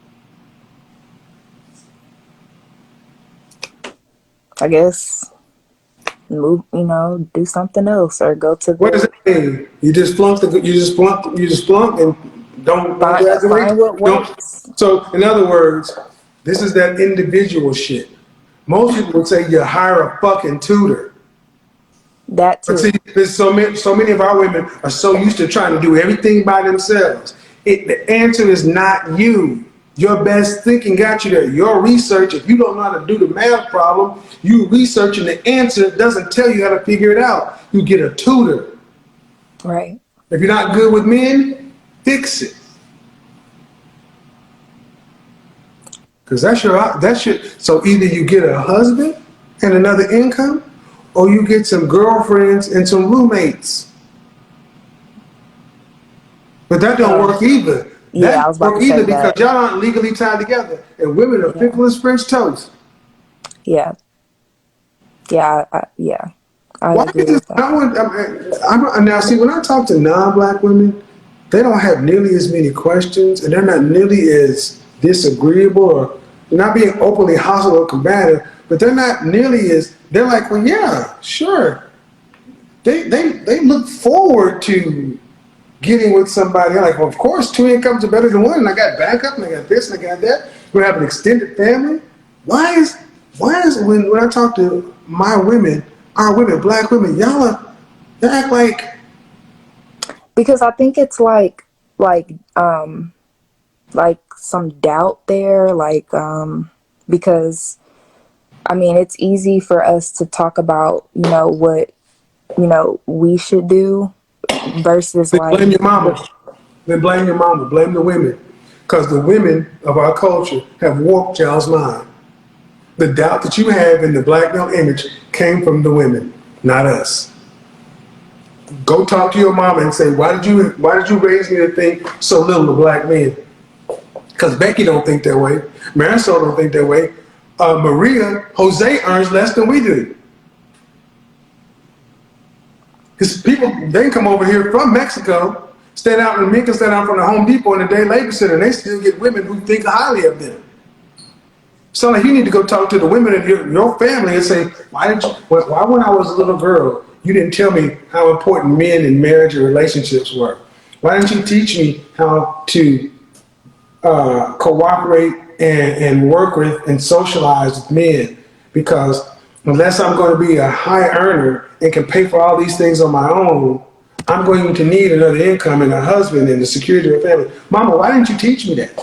I guess move, do something else or go to what does the that mean? You just flunk and don't find graduate? what Don't. works. So in other words, this is that individual shit. Most people would say you hire a fucking tutor. That But see, too. there's so many of our women are so used to trying to do everything by themselves. The answer is not you. Your best thinking got you there. Your research, if you don't know how to do the math problem, you researching the answer doesn't tell you how to figure it out. You get a tutor. Right. If you're not good with men, fix it. Because that's your, so either you get a husband and another income, or you get some girlfriends and some roommates. But that don't work either. Yeah, I That was about or to say either because that. y'all aren't legally tied together, and women are Yeah, fickle as French toast. yeah, yeah. I Why agree is this? with that. Now see, when I talk to non-black women, they don't have nearly as many questions, and they're not nearly as disagreeable, or they're not being openly hostile or combative. But they're not nearly as. They're like, well, yeah, sure. They look forward to getting with somebody. Like, well, of course, two incomes are better than one, and I got backup, and I got this, and I got that. We have an extended family. Why is when I talk to my women, our women, black women, y'all act Because I think it's like some doubt there, because I mean it's easy for us to talk about, what, we should do versus then like blame your mama. Then blame your mama. Blame the women, because the women of our culture have warped y'all's mind. The doubt that you have in the black male image came from the women, not us. Go talk to your mama and say, why did you raise me to think so little of black men? Because Becky don't think that way. Marisol don't think that way. Maria, Jose earns less than we do. Because people, they come over here from Mexico, stand out in Minka, stand out from the Home Depot in the day labor center, and they still get women who think highly of them. So like you need to go talk to the women in your family and say, why when I was a little girl, you didn't tell me how important men in marriage and relationships were? Why didn't you teach me how to cooperate and work with and socialize with men? Because unless I'm going to be a high earner and can pay for all these things on my own, I'm going to need another income and a husband and the security of a family. Mama, why didn't you teach me that?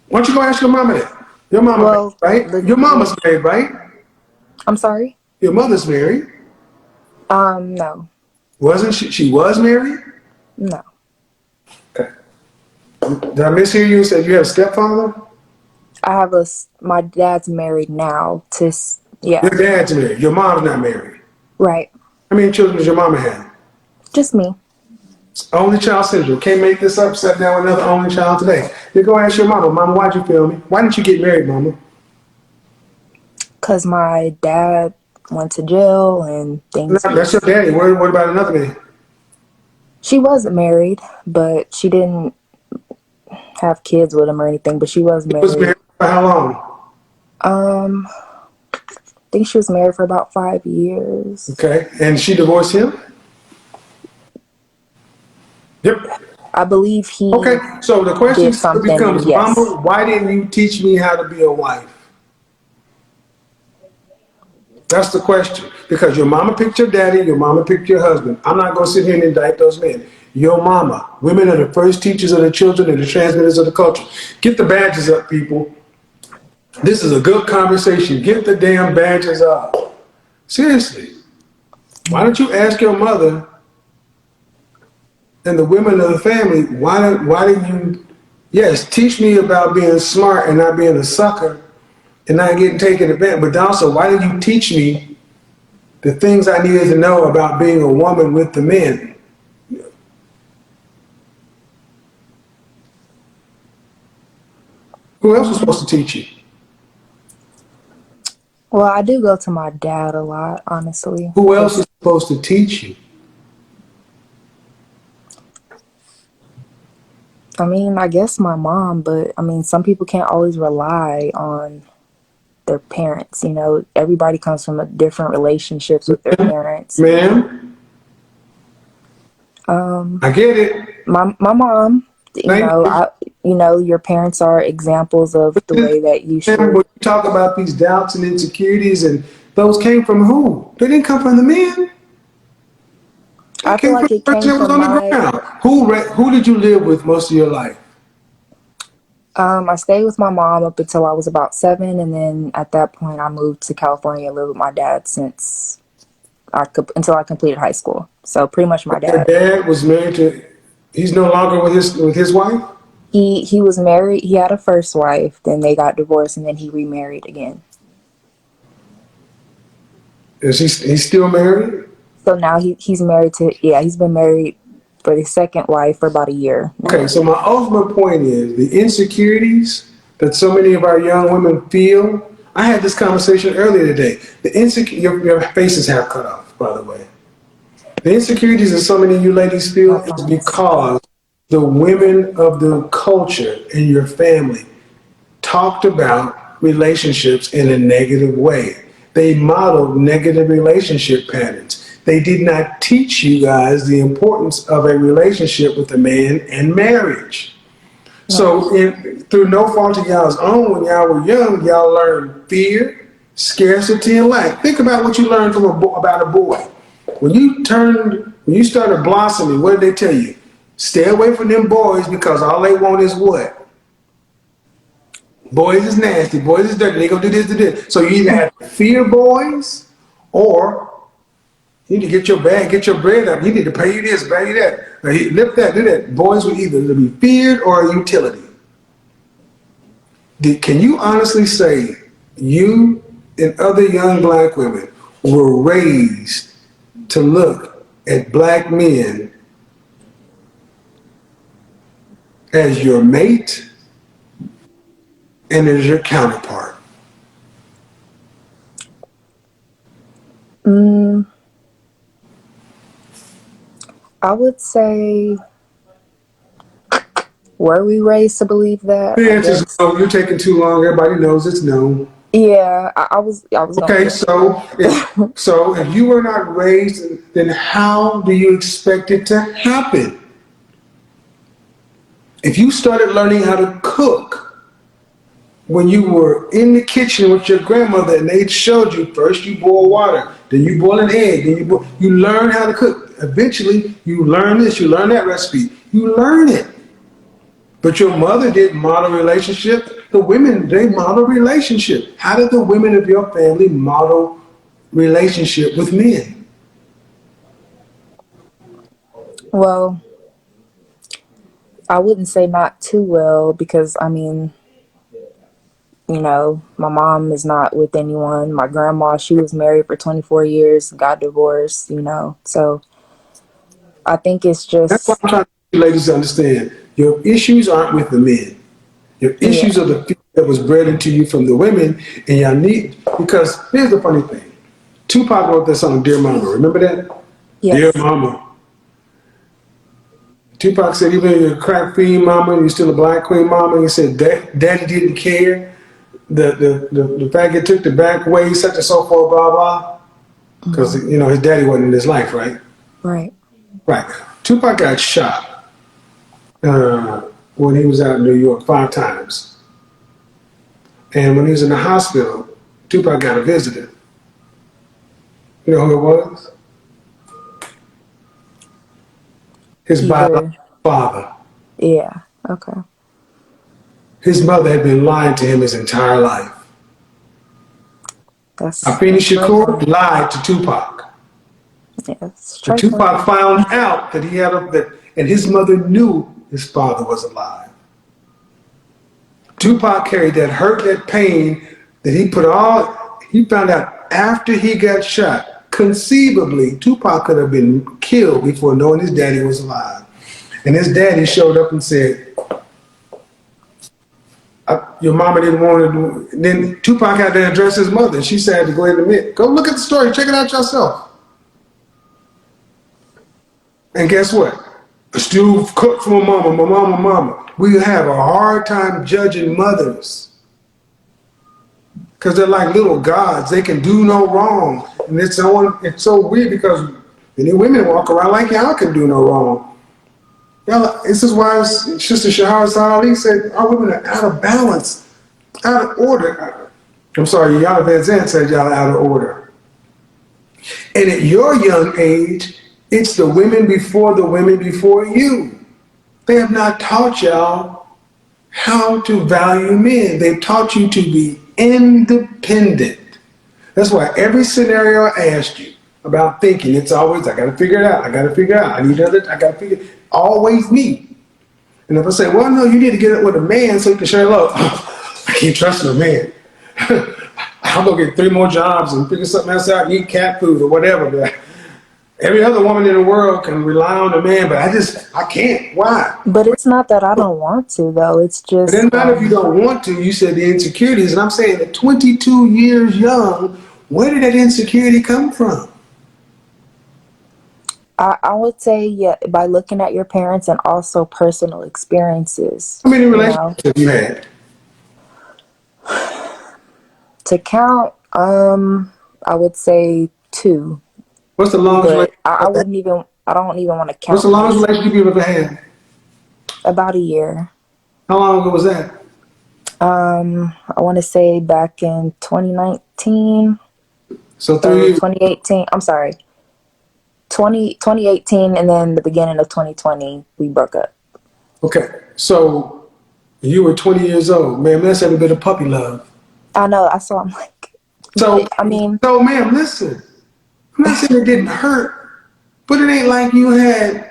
Why don't you go ask your mama that? Your mama married, well right? Your mama's married, right? I'm sorry. Your mother's married. No. Wasn't she? She was married? No. Okay. Did I mishear you and said you have a stepfather? My dad's married now Your yeah. dad's married. Your mom's not married. Right. How many children does your mama have? Just me. Only child syndrome. Can't make this up. Sat down with another only child today. You go ask your mama, Mama, why'd you feel me? Why didn't you get married, Mama? Because my dad went to jail and No, things that's your just. daddy. What about another man? She wasn't married, but she didn't have kids with him or anything, but she was He was married. married for how long? I think she was married for about 5 years. Okay. And she divorced him? Yep. I believe Okay. he So the question did still something, becomes, yes. Mama, why didn't you teach me how to be a wife? That's the question. Because your mama picked your daddy, your mama picked your husband. I'm not going to sit here and indict those men. Your mama. Women are the first teachers of the children and the transmitters of the culture. Get the badges up, people. This is a good conversation. Get the damn badges up. Seriously. Why don't you ask your mother and the women of the family, why did you, yes, teach me about being smart and not being a sucker and not getting taken advantage, but also why did you teach me the things I needed to know about being a woman with the men? Who else was supposed to teach you? Well, I do go to my dad a lot, honestly. Who else Just, is supposed to teach you? I mean, I guess my mom, but I mean, some people can't always rely on their parents. Everybody comes from different relationships with their parents. Ma'am, I get it. My mom, Thank you. your parents are examples of the way that you When should. you talk about these doubts and insecurities, and those came from who? They didn't come from the men. They I feel came from like it the person came that was from on the ground. Who did you live with most of your life? I stayed with my mom up until I was about 7, and then at that point, I moved to California and lived with my dad until I completed high school. So pretty much my Your dad. dad was married to. He's no longer with his wife. He was married. He had a first wife, then they got divorced, and then he remarried again. Is he's still married? So now he's married to, yeah, he's been married for the second wife for about a year. Okay, so my ultimate point is the insecurities that so many of our young women feel. I had this conversation earlier today. Your face is half cut off, by the way. The insecurities that so many of you ladies feel is because the women of the culture in your family talked about relationships in a negative way. They modeled negative relationship patterns. They did not teach you guys the importance of a relationship with a man and marriage. So through no fault of y'all's own, when y'all were young, y'all learned fear, scarcity, and lack. Think about what you learned from about a boy. When you started blossoming, what did they tell you? Stay away from them boys because all they want is what? Boys is nasty, boys is dirty, they gonna do this, do this. So you either have to fear boys or you need to get your bag, get your bread up. You need to pay you this, pay you that. Or lift that, do that. Boys will either be feared or a utility. Can you honestly say you and other young black women were raised to look at black men as your mate and as your counterpart? I would say, were we raised to believe that? The answer is no. You're taking too long. Everybody knows it's no. Yeah, I was. Okay, so if you were not raised, then how do you expect it to happen? If you started learning how to cook when you were in the kitchen with your grandmother and they showed you first you boil water, then you boil an egg, then you learn how to cook. Eventually, you learn this, you learn that recipe, you learn it. But your mother didn't model relationship. The women, they model relationship. How did the women of your family model relationship with men? Well, I wouldn't say not too well because, I mean, you know, my mom is not with anyone. My grandma, she was married for 24 years, got divorced, you know. So I think it's That's why just, I'm trying to get you ladies to understand. Your issues aren't with the men. Your issues are the fear that was bred into you from the women, and y'all need, because here's the funny thing. Tupac wrote that song, Dear Mama. Remember that? yes. Dear Mama. Tupac said, even if you're a crack fiend mama, and you're still a black queen mama, he said, Daddy didn't care. The fact it took the back way, such and so forth, blah, blah. Because, you know, his daddy wasn't in his life, right? Right. Right. Tupac got shot when he was out in New York 5 times. And when he was in the hospital, Tupac got a visitor. You know who it was? His biological father. Yeah. Okay. His mother had been lying to him his entire life. Afeni Shakur lied to Tupac. Yes. But Tupac found out that he had and his mother knew his father was alive. Tupac carried that hurt, that pain that he found out after he got shot. Conceivably, Tupac could have been killed before knowing his daddy was alive. And his daddy showed up and said, your mama didn't want to do it. Then Tupac had to address his mother, and she said to go ahead and admit. Go look at the story, check it out yourself. And guess what? I still cook for my mama. We have a hard time judging mothers because they're like little gods. They can do no wrong. And it's so weird because many women walk around like y'all can do no wrong. Y'all, this is why Sister Shahar Ali said our women are out of balance, out of order. I'm sorry, y'all Van Zandt said y'all are out of order. And at your young age, it's the women before you. They have not taught y'all how to value men. They've taught you to be independent. That's why every scenario I asked you about thinking, it's always, I gotta figure it out, I need I gotta figure it, always me. And if I say, well, no, you need to get it with a man so you can share love. I can't trust no man. I'm gonna get 3 more jobs and figure something else out and eat cat food or whatever. Every other woman in the world can rely on a man, but I can't. Why? But it's not that I don't want to, though. It's It just doesn't matter if you don't want to. You said the insecurities, and I'm saying at 22 years young, where did that insecurity come from? I would say, yeah, by looking at your parents and also personal experiences. How many You know, relationships have you had? to count, I would say 2. What's the longest But I relationship? wouldn't even. I don't even want to What's the count longest those. relationship you've ever had? About a year. How long ago was that? I want to say back in 2019 So 3 or years. 2018. I'm sorry, 2018, and then the beginning of 2020, we broke up. Okay, so you were 20 years old, man. That's every bit of puppy love. I know. I saw. I'm like, So, but I mean, so, ma'am, listen. I'm not saying it didn't hurt, but it ain't like you had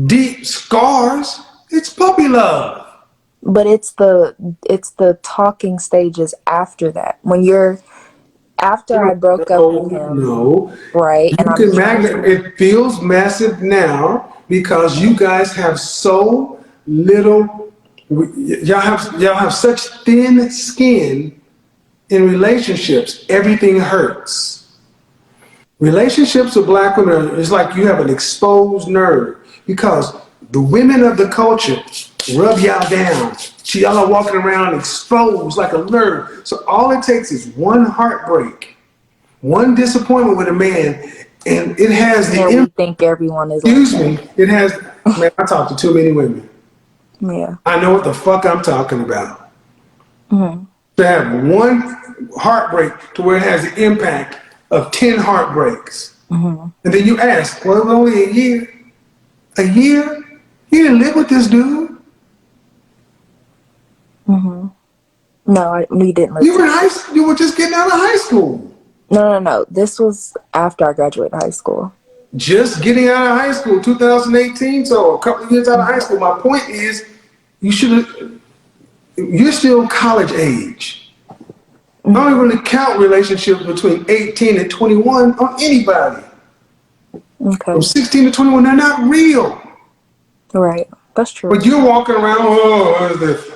deep scars. It's puppy love. but it's the talking stages after that. When you're after I broke up with him, No. right? And You I'm can trying magnet. to. It feels massive now because you guys have so little. Y'all have such thin skin in relationships. Everything hurts. Relationships with black women is like you have an exposed nerve because the women of the culture rub y'all down. Y'all are walking around exposed like a nerve. So all it takes is one heartbreak, one disappointment with a man, and it has the And we think everyone is like excuse that. me, it has man, I talk to too many women. Yeah. I know what the fuck I'm talking about. To have one heartbreak to where it has the impact of 10 heartbreaks. And then you ask, well, it was only a year. A year? You didn't live with this dude. No, we didn't You were listen. in high school. You were just getting out of high school. No. This was after I graduated high school. Just getting out of high school, 2018. So a couple of years out of high school. My point is, you should have. You're still college age. I don't really count relationships between 18 and 21 on anybody. Okay. From 16 to 21, they're not real. Right. That's true. But you're walking around,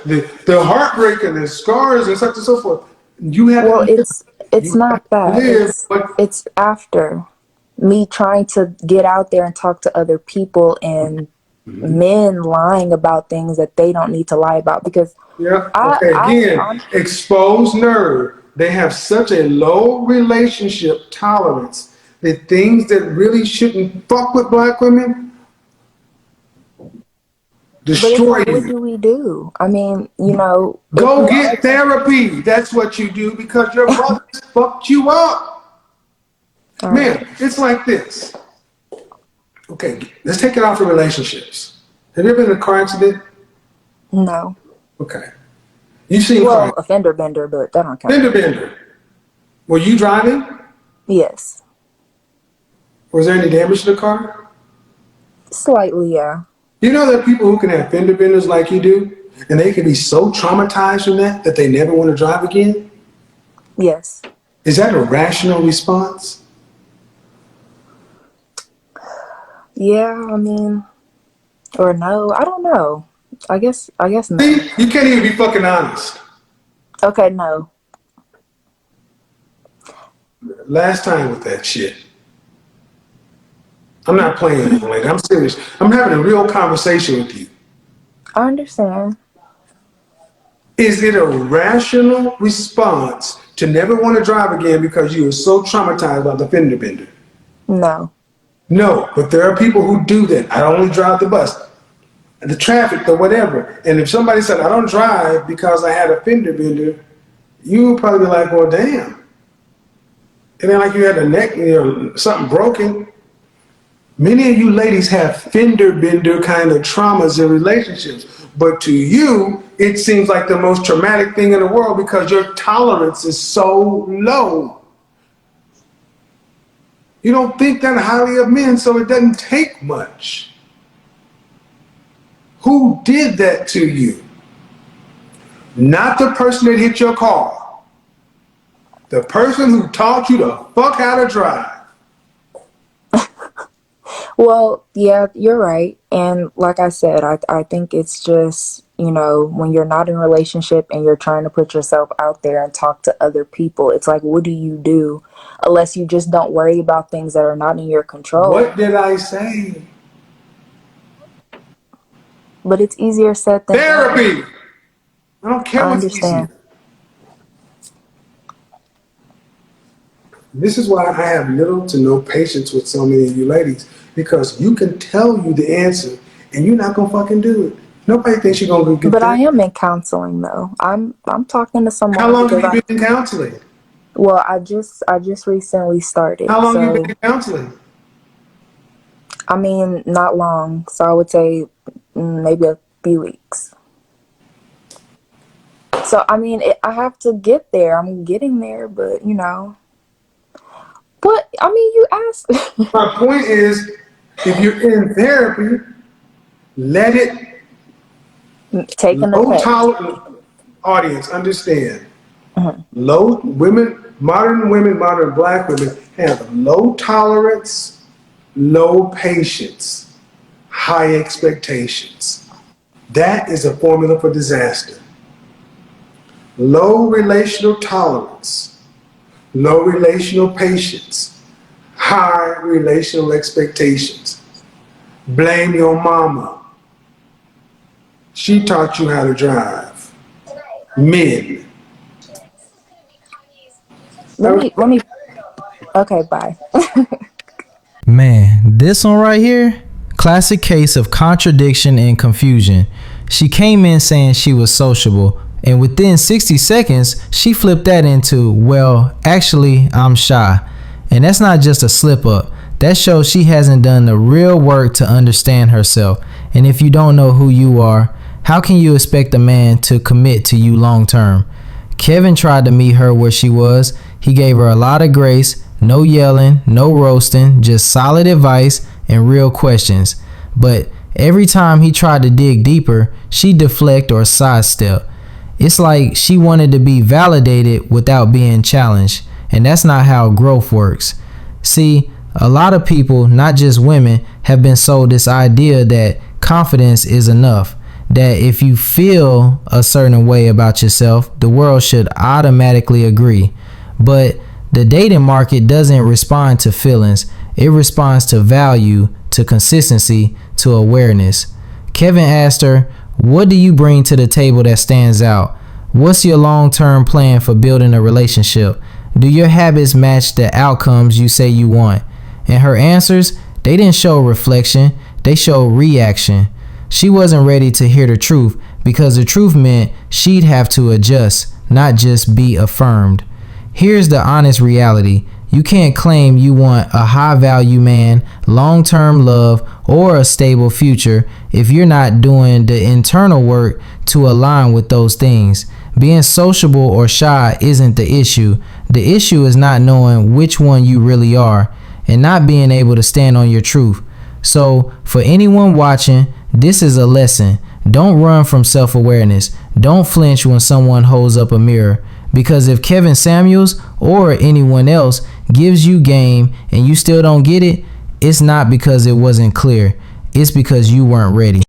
the heartbreak and the scars and such and so forth. You haven't Well, lived. it's You not haven't that. lived, but It's after me trying to get out there and talk to other people and men lying about things that they don't need to lie about because yeah. I Okay. I Again, exposed nerve. They have such a low relationship tolerance that things that really shouldn't fuck with black women but it's destroy like, what you. do we do? I mean, if Go you are, get therapy. That's what you do because your mother fucked you up. all Man, right, it's like this. Okay, let's take it off of relationships. Have you ever been in a car accident? no. Okay. You've seen Well, car a fender bender, but that don't count. fender bender. Were you driving? Yes, Was there any damage to the car? slightly, yeah. You know there are people who can have fender benders like you do, and they can be so traumatized from that that they never want to drive again? Yes. Is that a rational response? Yeah, I mean, or no, I don't know. I guess no. See, you can't even be fucking honest. Okay, no. Last time with that shit. I'm not playing anymore. I'm serious. I'm having a real conversation with you. I understand. Is it a rational response to never want to drive again because you were so traumatized by the fender bender? No. No, but there are people who do that. I only drive the bus, the traffic, the whatever. And if somebody said, I don't drive because I had a fender bender, you would probably be like, well, damn. It ain't like you had a neck, something broken. Many of you ladies have fender bender kind of traumas in relationships. But to you, it seems like the most traumatic thing in the world because your tolerance is so low. You don't think that highly of men, so it doesn't take much. Who did that to you? Not the person that hit your car. The person who taught you the fuck how to drive. Well, yeah, you're right. And like I said, I think it's just, when you're not in a relationship and you're trying to put yourself out there and talk to other people, it's like, what do you do? Unless you just don't worry about things that are not in your control. What did I say? But it's easier said than done. Therapy. I don't care I what's easy. understand. This is why I have little to no patience with so many of you ladies, because you can tell you the answer and you're not gonna fucking do it. Nobody thinks you're gonna get But there. I am in counseling though. I'm talking to someone. How long have you been in counseling? Well, I just recently started. How long have you So been in counseling? I mean, not long. So I would say maybe a few weeks. So I mean, I have to get there. I'm getting there, but But I mean, you asked. My point is, if you're in therapy, let it. Taking the Low test. tolerance audience understand. Low women, modern black women have low tolerance, low patience, high expectations. That is a formula for disaster. Low relational tolerance, low relational patience, high relational expectations. Blame your mama. She taught you how to drive. Men. Let me. Okay, bye. Man, this one right here, classic case of contradiction and confusion. She came in saying she was sociable, and within 60 seconds, she flipped that into, well, actually, I'm shy. And that's not just a slip up. That shows she hasn't done the real work to understand herself. And if you don't know who you are, how can you expect a man to commit to you long term? Kevin tried to meet her where she was. He gave her a lot of grace, no yelling, no roasting, just solid advice and real questions. But every time he tried to dig deeper, she deflect or sidestep. It's like she wanted to be validated without being challenged. And that's not how growth works. See, a lot of people, not just women, have been sold this idea that confidence is enough. That if you feel a certain way about yourself, the world should automatically agree. But the dating market doesn't respond to feelings. It responds to value, to consistency, to awareness. Kevin asked her, what do you bring to the table that stands out? What's your long-term plan for building a relationship? Do your habits match the outcomes you say you want? And her answers, they didn't show reflection, they showed reaction. She wasn't ready to hear the truth because the truth meant she'd have to adjust, not just be affirmed. Here's the honest reality. You can't claim you want a high-value man, long-term love, or a stable future if you're not doing the internal work to align with those things. Being sociable or shy isn't the issue. The issue is not knowing which one you really are and not being able to stand on your truth. So, for anyone watching, this is a lesson. Don't run from self-awareness. Don't flinch when someone holds up a mirror. Because if Kevin Samuels or anyone else gives you game and you still don't get it, it's not because it wasn't clear. It's because you weren't ready.